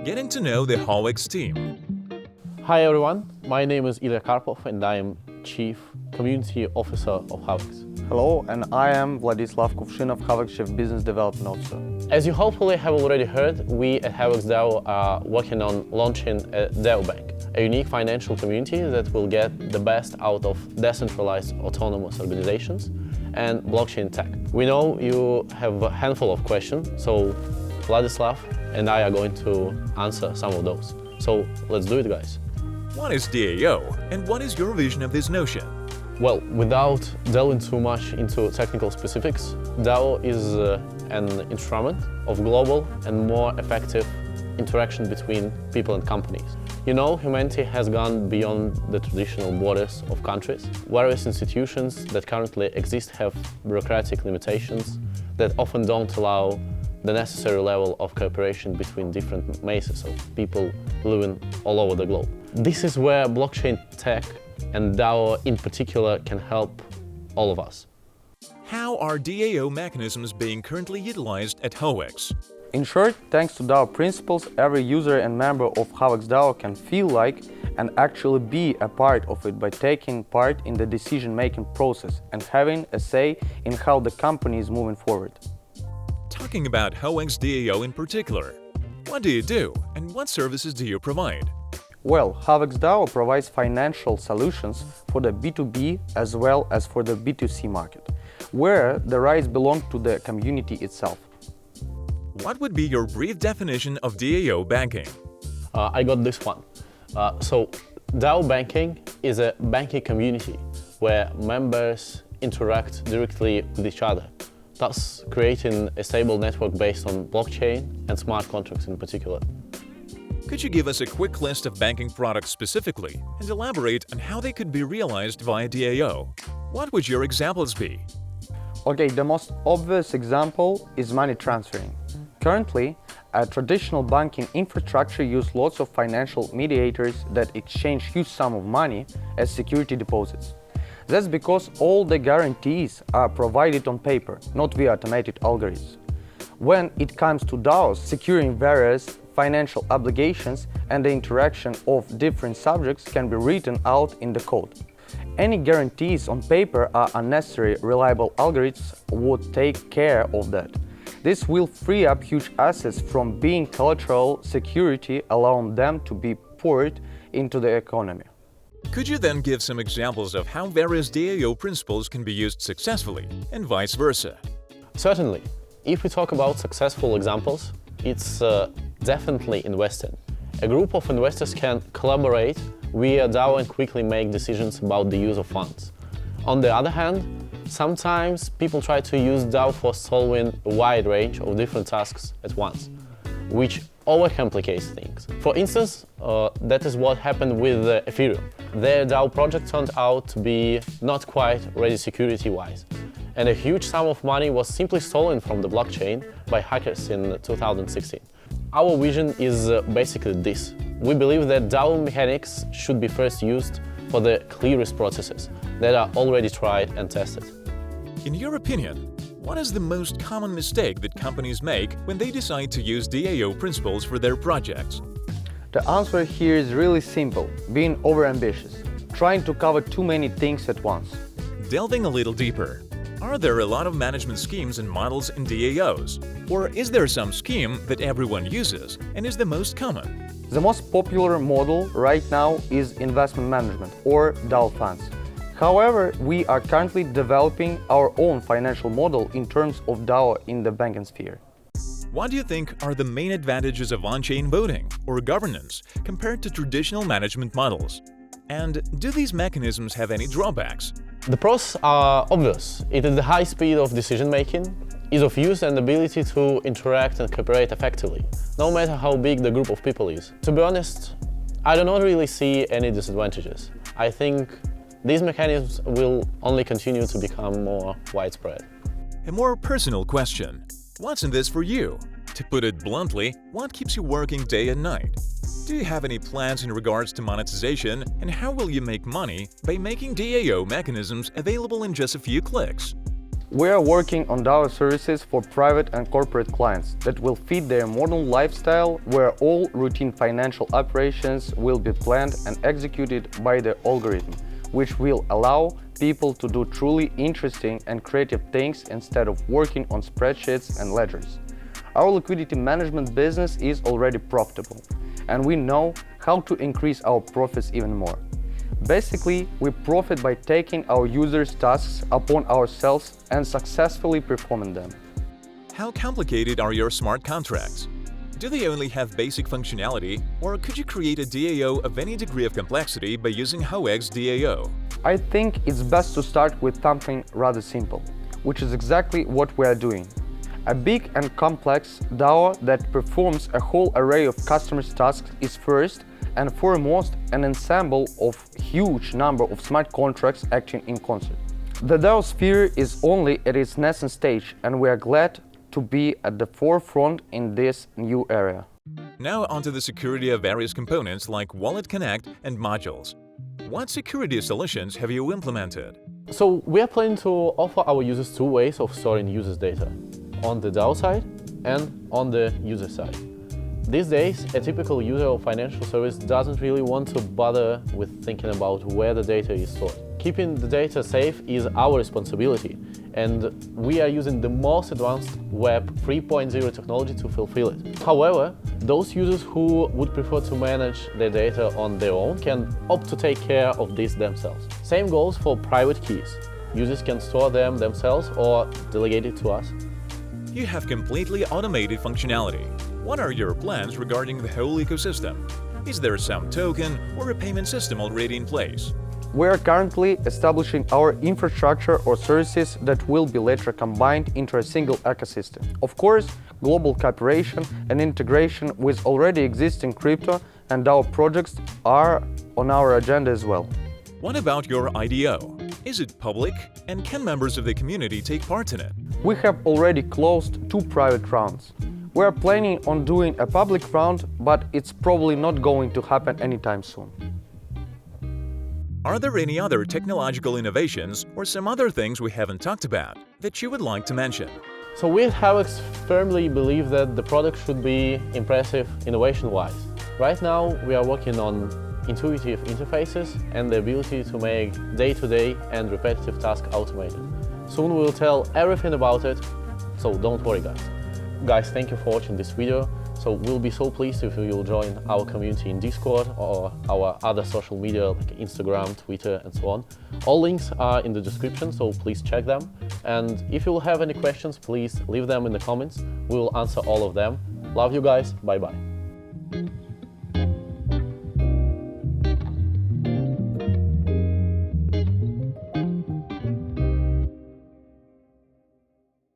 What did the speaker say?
getting to know the Hawex team. Hi everyone, my name is Ilya Karpov and I am Chief Community Officer of Hawex. Hello, and I am Vladislav Kuvshinov, Hawex Chief Business Development Officer. As you hopefully have already heard, we at Hawex DAO are working on launching a DAO Bank, a unique financial community that will get the best out of decentralized autonomous organizations and blockchain tech. We know you have a handful of questions, so Vladislav and I are going to answer some of those. So let's do it, guys. What is DAO, and what is your vision of this notion? Well, without delving too much into technical specifics, DAO is an instrument of global and more effective interaction between people and companies. You know, humanity has gone beyond the traditional borders of countries. Various institutions that currently exist have bureaucratic limitations that often don't allow the necessary level of cooperation between different masses of people living all over the globe. This is where blockchain tech and DAO in particular can help all of us. How are DAO mechanisms being currently utilized at Hawex? In short, thanks to DAO principles, every user and member of Hawex DAO can feel like and actually be a part of it by taking part in the decision-making process and having a say in how the company is moving forward. Talking about Hawex DAO in particular, what do you do and what services do you provide? Well, Hawex DAO provides financial solutions for the B2B as well as for the B2C market, where the rights belong to the community itself. What would be your brief definition of DAO banking? I got this one. So DAO banking is a banking community where members interact directly with each other, thus creating a stable network based on blockchain and smart contracts in particular. Could you give us a quick list of banking products specifically and elaborate on how they could be realized via DAO? What would your examples be? Okay, the most obvious example is money transferring. Currently, a traditional banking infrastructure uses lots of financial mediators that exchange huge sums of money as security deposits. That's because all the guarantees are provided on paper, not via automated algorithms. When it comes to DAOs, securing various financial obligations and the interaction of different subjects can be written out in the code. Any guarantees on paper are unnecessary. Reliable algorithms would take care of that. This will free up huge assets from being collateral security, allowing them to be poured into the economy. Could you then give some examples of how various DAO principles can be used successfully and vice versa? Certainly. If we talk about successful examples, it's definitely investing. A group of investors can collaborate via DAO and quickly make decisions about the use of funds. On the other hand, sometimes people try to use DAO for solving a wide range of different tasks at once, which overcomplicates things. For instance, that is what happened with Ethereum. Their DAO project turned out to be not quite ready security-wise, and a huge sum of money was simply stolen from the blockchain by hackers in 2016. Our vision is basically this. We believe that DAO mechanics should be first used for the clearest processes that are already tried and tested. In your opinion, what is the most common mistake that companies make when they decide to use DAO principles for their projects? The answer here is really simple: being overambitious, trying to cover too many things at once. Delving a little deeper, are there a lot of management schemes and models in DAOs? Or is there some scheme that everyone uses and is the most common? The most popular model right now is investment management, or DAO funds. However, we are currently developing our own financial model in terms of DAO in the banking sphere. What do you think are the main advantages of on-chain voting or governance compared to traditional management models? And do these mechanisms have any drawbacks? The pros are obvious. It is the high speed of decision-making, ease of use and ability to interact and cooperate effectively, no matter how big the group of people is. To be honest, I do not really see any disadvantages. I think these mechanisms will only continue to become more widespread. A more personal question. What's in this for you? To put it bluntly, what keeps you working day and night? Do you have any plans in regards to monetization, and how will you make money by making DAO mechanisms available in just a few clicks? We are working on DAO services for private and corporate clients that will fit their modern lifestyle, where all routine financial operations will be planned and executed by the algorithm, which will allow people to do truly interesting and creative things instead of working on spreadsheets and ledgers. Our liquidity management business is already profitable, and we know how to increase our profits even more. Basically, we profit by taking our users' tasks upon ourselves and successfully performing them. How complicated are your smart contracts? Do they only have basic functionality, or could you create a DAO of any degree of complexity by using Hawex DAO? I think it's best to start with something rather simple, which is exactly what we are doing. A big and complex DAO that performs a whole array of customers' tasks is first and foremost an ensemble of huge number of smart contracts acting in concert. The DAO sphere is only at its nascent stage, and we are glad to be at the forefront in this new area. Now onto the security of various components like Wallet Connect and modules. What security solutions have you implemented? So we are planning to offer our users two ways of storing users' data, on the DAO side and on the user side. These days, a typical user of financial service doesn't really want to bother with thinking about where the data is stored. Keeping the data safe is our responsibility, and we are using the most advanced Web 3.0 technology to fulfill it. However, those users who would prefer to manage their data on their own can opt to take care of this themselves. Same goes for private keys. Users can store them themselves or delegate it to us. You have completely automated functionality. What are your plans regarding the whole ecosystem? Is there some token or a payment system already in place? We are currently establishing our infrastructure or services that will be later combined into a single ecosystem. Of course, global cooperation and integration with already existing crypto and DAO projects are on our agenda as well. What about your IDO? Is it public, and can members of the community take part in it? We have already closed 2 private rounds. We are planning on doing a public round, but it's probably not going to happen anytime soon. Are there any other technological innovations or some other things we haven't talked about that you would like to mention? So we at Hawex firmly believe that the product should be impressive innovation-wise. Right now, we are working on intuitive interfaces and the ability to make day-to-day and repetitive tasks automated. Soon we'll tell everything about it, so don't worry guys. Guys, thank you for watching this video. So we'll be so pleased if you'll join our community in Discord or our other social media like Instagram, Twitter and so on. All links are in the description, so please check them. And if you'll have any questions, please leave them in the comments. We will answer all of them. Love you guys, bye bye.